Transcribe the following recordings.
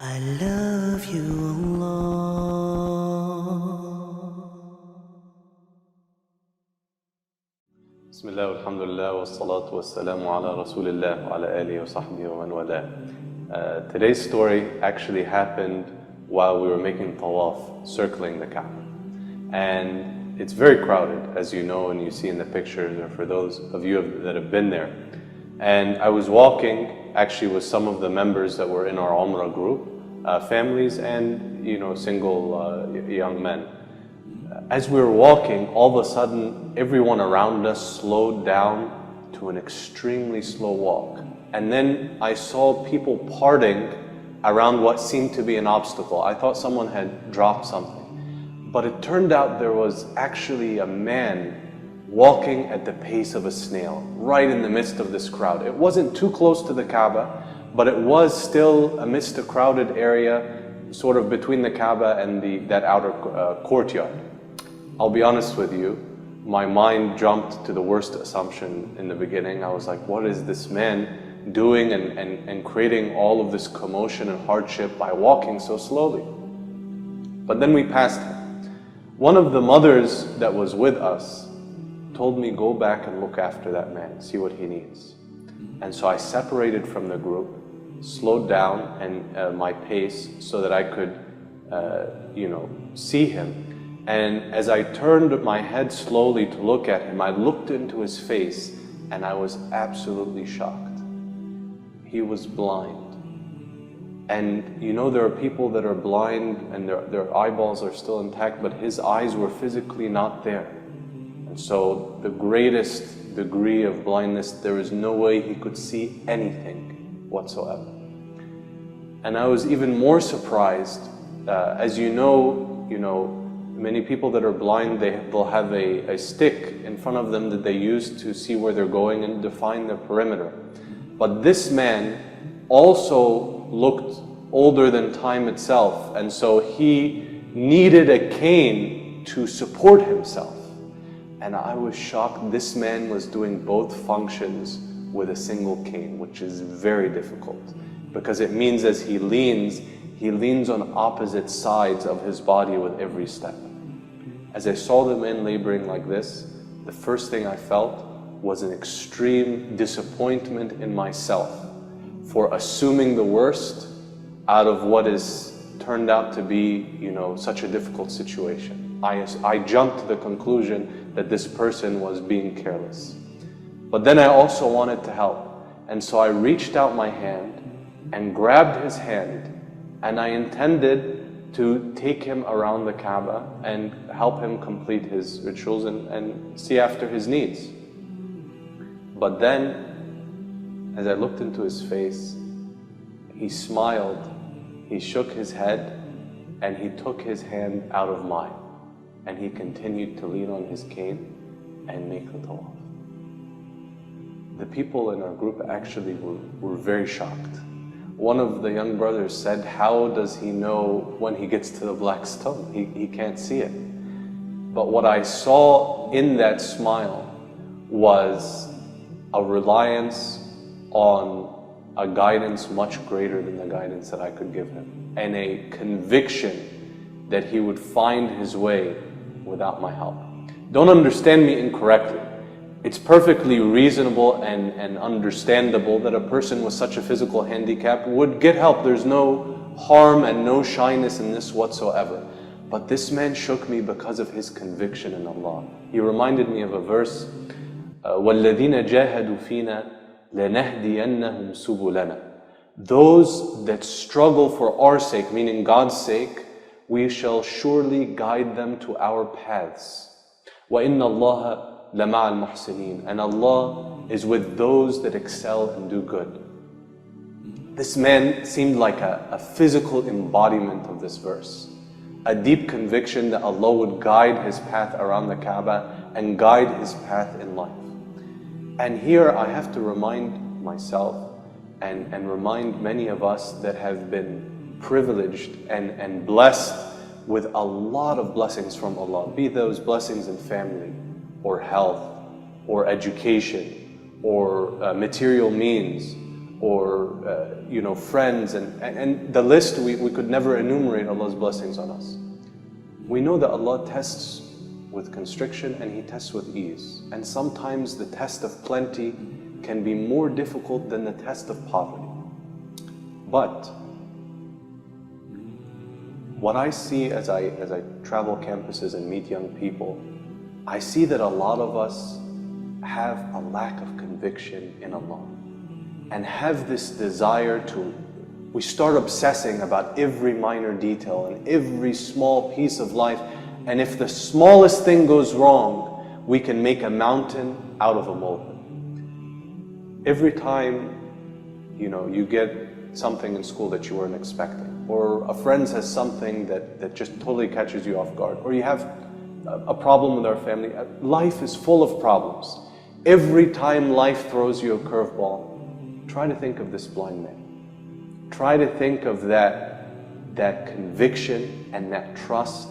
I love you, Allah. Bismillah, alhamdulillah, wa salatu wa salamu ala rasulillah wa ala alihi wa sahbihi wa man wala. Today's story actually happened while we were making tawaf, circling the Kaaba. And it's very crowded, as you know and you see in the pictures, or for those of you that have been there. And I was walking actually with some of the members that were in our Umrah group, families and single young men. As we were walking, all of a sudden everyone around us slowed down to an extremely slow walk. And then I saw people parting around what seemed to be an obstacle. I thought someone had dropped something. But it turned out there was actually a man walking at the pace of a snail, right in the midst of this crowd. It wasn't too close to the Kaaba, but it was still amidst a crowded area, sort of between the Kaaba and that outer courtyard. I'll be honest with you, my mind jumped to the worst assumption in the beginning. I was like, what is this man doing and creating all of this commotion and hardship by walking so slowly? But then we passed him. One of the mothers that was with us told me, go back and look after that man, see what he needs. And so I separated from the group, slowed down and my pace so that I could see him. And as I turned my head slowly to look at him, I looked into his face and I was absolutely shocked. He was blind. And there are people that are blind and their eyeballs are still intact, but his eyes were physically not there. And so the greatest degree of blindness, there is no way he could see anything whatsoever. And I was even more surprised, as you know, many people that are blind, they'll have a stick in front of them that they use to see where they're going and define their perimeter. But this man also looked older than time itself, and so he needed a cane to support himself. And I was shocked. This man was doing both functions with a single cane, which is very difficult, because it means as he leans on opposite sides of his body with every step. As I saw the man laboring like this, the first thing I felt was an extreme disappointment in myself for assuming the worst out of what is turned out to be, such a difficult situation. I jumped to the conclusion that this person was being careless. But then I also wanted to help. And so I reached out my hand and grabbed his hand, and I intended to take him around the Kaaba and help him complete his rituals and see after his needs. But then, as I looked into his face, he smiled, he shook his head, and he took his hand out of mine. And he continued to lean on his cane and make the tawaf. The people in our group actually were very shocked. One of the young brothers said, how does he know when he gets to the black stone? He can't see it. But what I saw in that smile was a reliance on a guidance much greater than the guidance that I could give him, and a conviction that he would find his way without my help. Don't understand me incorrectly. It's perfectly reasonable and understandable that a person with such a physical handicap would get help. There's no harm and no shyness in this whatsoever. But this man shook me because of his conviction in Allah. He reminded me of a verse, وَالَّذِينَ جَاهَدُوا فِينَا لَنَهْدِيَنَّهُمْ سُبُلَنَا. Those that struggle for our sake, meaning God's sake, we shall surely guide them to our paths. وَإِنَّ اللَّهَ لَمَعَ الْمُحْسِنِينَ. And Allah is with those that excel and do good. This man seemed like a physical embodiment of this verse. A deep conviction that Allah would guide his path around the Kaaba and guide his path in life. And here I have to remind myself and remind many of us that have been privileged and blessed with a lot of blessings from Allah, be those blessings in family, or health, or education, or material means, or friends, and the list, we could never enumerate Allah's blessings on us. We know that Allah tests with constriction and He tests with ease. And sometimes the test of plenty can be more difficult than the test of poverty. But what I see as I travel campuses and meet young people, I see that a lot of us have a lack of conviction in Allah and have this desire we start obsessing about every minor detail and every small piece of life, and if the smallest thing goes wrong, we can make a mountain out of a molehill. Every time you get something in school that you weren't expecting, or a friend says something that just totally catches you off guard, or you have a problem with our family. Life is full of problems. Every time life throws you a curveball, try to think of this blind man. Try to think of that conviction and that trust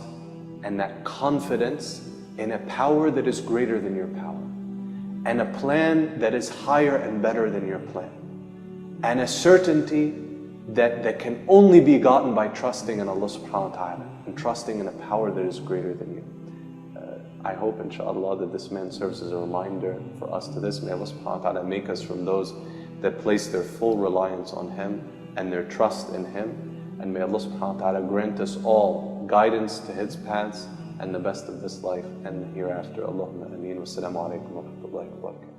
and that confidence in a power that is greater than your power, and a plan that is higher and better than your plan, and a certainty that can only be gotten by trusting in Allah subhanahu wa ta'ala and trusting in a power that is greater than you. I hope, inshallah, that this man serves as a reminder for us to this. May Allah subhanahu wa ta'ala make us from those that place their full reliance on Him and their trust in Him. And may Allah subhanahu wa ta'ala grant us all guidance to His paths and the best of this life and the hereafter. Allahumma ameen. Wassalamu alaikum wa rahmatullahi wa barakatuh.